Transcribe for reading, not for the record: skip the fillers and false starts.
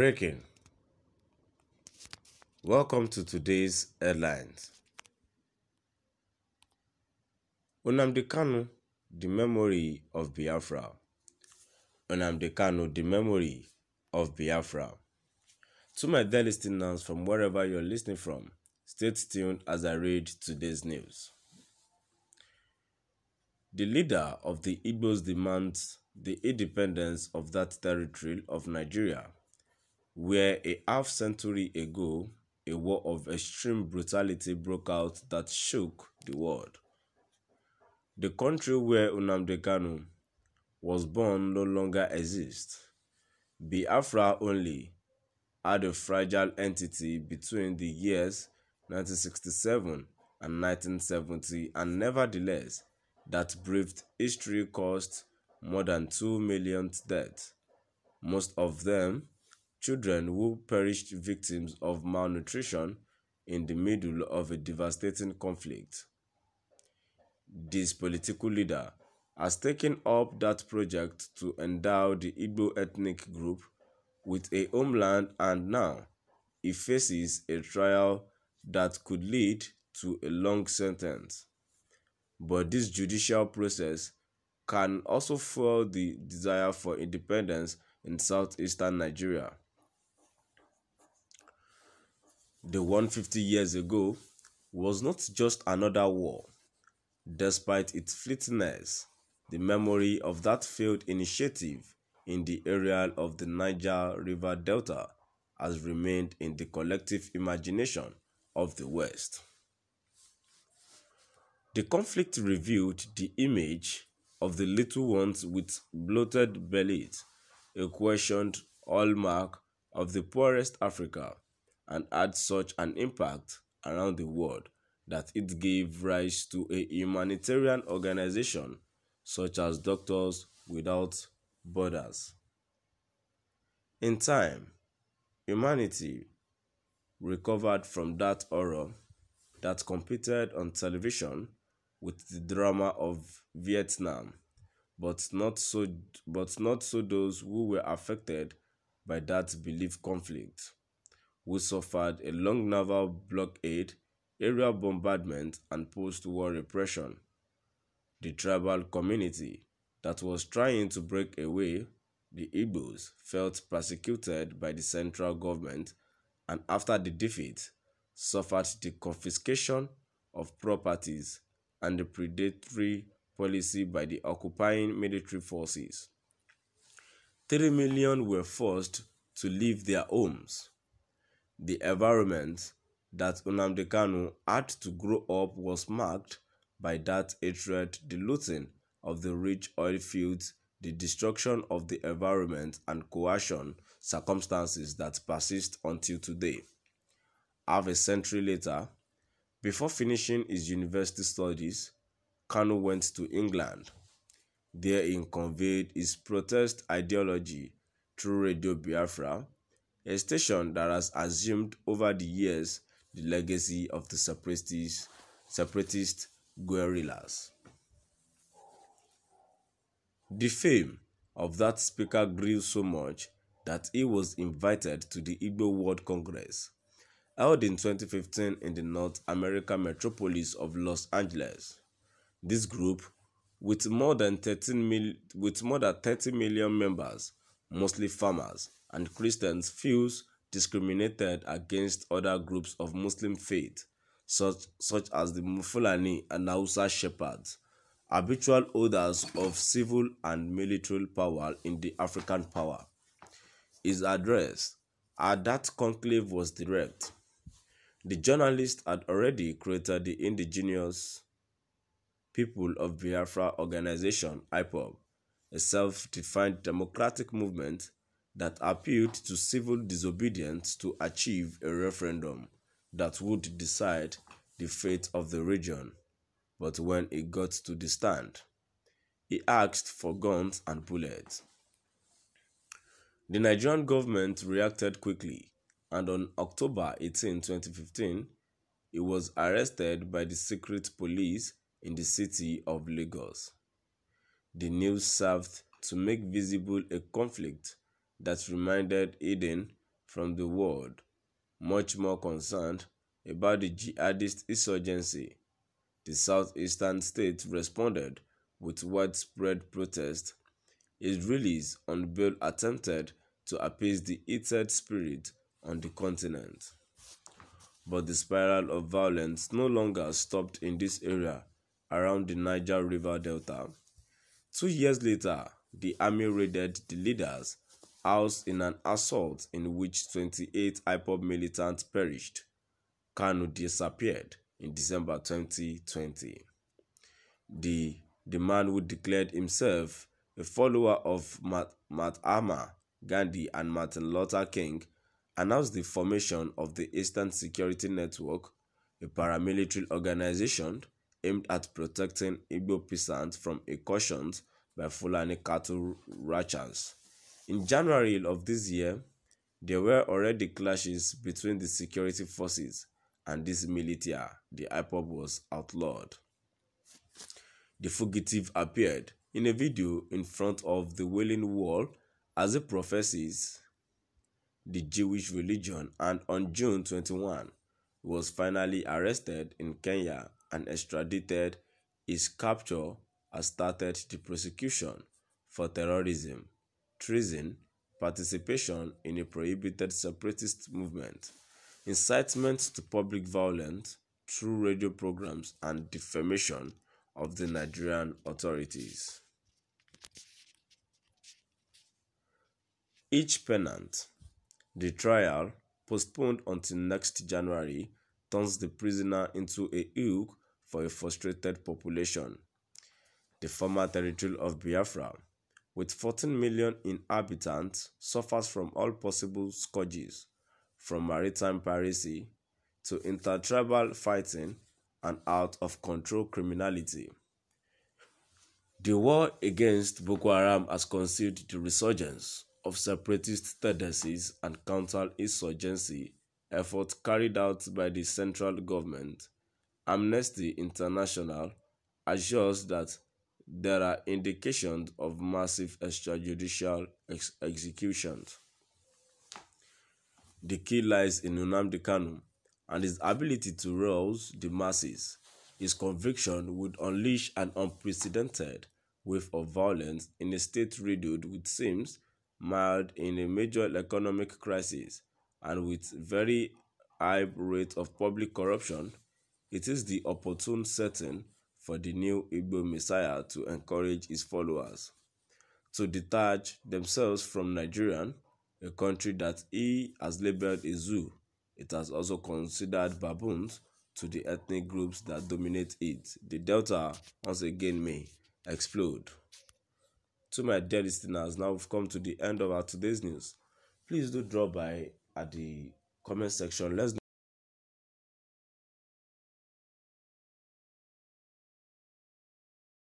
Breaking. Welcome to today's headlines. Nnamdi Kanu, the memory of Biafra. Nnamdi Kanu, the memory of Biafra. To my dear listeners from wherever you're listening from, stay tuned as I read today's news. The leader of the Igbos demands the independence of that territory of Nigeria, where a half-century ago, a war of extreme brutality broke out that shook the world. The country where Nnamdi Kanu was born no longer exists. Biafra only had a fragile entity between the years 1967 and 1970, and nevertheless, that breathed history caused more than 2 million deaths, most of them children who perished victims of malnutrition in the middle of a devastating conflict. This political leader has taken up that project to endow the Igbo ethnic group with a homeland, and now he faces a trial that could lead to a long sentence. But this judicial process can also fuel the desire for independence in southeastern Nigeria. The 150 years ago was not just another war. Despite its fleetingness, the memory of that failed initiative in the area of the Niger River Delta has remained in the collective imagination of the West. The conflict revealed the image of the little ones with bloated bellies, a questioned hallmark of the poorest Africa, and had such an impact around the world that it gave rise to a humanitarian organization such as Doctors Without Borders. In time, humanity recovered from that horror that competed on television with the drama of Vietnam, but not so those who were affected by that belief conflict, who suffered a long naval blockade, aerial bombardment, and post-war repression. The tribal community that was trying to break away, the Igbos, felt persecuted by the central government, and after the defeat, suffered the confiscation of properties and the predatory policy by the occupying military forces. 3 million were forced to leave their homes. The environment that Nnamdi Kanu had to grow up was marked by that hatred, the looting of the rich oil fields, the destruction of the environment, and coercion circumstances that persist until today. Half a century later, before finishing his university studies, Kanu went to England. There he conveyed his protest ideology through Radio Biafra, a station that has assumed over the years the legacy of the separatist guerrillas. The fame of that speaker grew so much that he was invited to the Igbo World Congress, held in 2015 in the North American metropolis of Los Angeles. This group, with more than 30 million members, mostly farmers and Christians, feels discriminated against other groups of Muslim faith, such as the Fulani and Hausa shepherds, habitual holders of civil and military power in the African power. His address at that conclave was direct. The journalist had already created the Indigenous People of Biafra Organization, IPOB, a self-defined democratic movement that appealed to civil disobedience to achieve a referendum that would decide the fate of the region. But when it got to the stand, he asked for guns and bullets. The Nigerian government reacted quickly, and on October 18, 2015, he was arrested by the secret police in the city of Lagos. The news served to make visible a conflict that reminded Eden from the world, much more concerned about the jihadist insurgency. The southeastern state responded with widespread protest. His release on bail attempted to appease the heated spirit on the continent. But the spiral of violence no longer stopped in this area around the Niger River Delta. 2 years later, the army raided the leader's house in an assault in which 28 IPOB militants perished. Kanu disappeared in December 2020. The man who declared himself a follower of Mahatma Gandhi and Martin Luther King announced the formation of the Eastern Security Network, a paramilitary organization aimed at protecting Igbo peasants from incursions by Fulani cattle ranchers. In January of this year, there were already clashes between the security forces and this militia. The IPOB was outlawed. The fugitive appeared in a video in front of the Wailing Wall as he professes the Jewish religion, and on June 21, he was finally arrested in Kenya and extradited. His capture has started the prosecution for terrorism, treason, participation in a prohibited separatist movement, incitement to public violence through radio programs, and defamation of the Nigerian authorities. Each penant. The trial, postponed until next January, turns the prisoner into a hook for a frustrated population. The former territory of Biafra, with 14 million inhabitants, suffers from all possible scourges, from maritime piracy to intertribal fighting and out-of-control criminality. The war against Boko Haram has concealed the resurgence of separatist tendencies and counter-insurgency efforts carried out by the central government. Amnesty International assures that there are indications of massive extrajudicial executions. The key lies in Nnamdi Kanu and his ability to rouse the masses. His conviction would unleash an unprecedented wave of violence in a state riddled with seems mired in a major economic crisis and with very high rate of public corruption. It is the opportune setting for the new Igbo Messiah to encourage his followers to detach themselves from Nigeria, a country that he has labeled a zoo. It has also considered baboons to the ethnic groups that dominate it. The Delta once again may explode. To my dear listeners, now we've come to the end of our today's news. Please do drop by at the comment section. Let's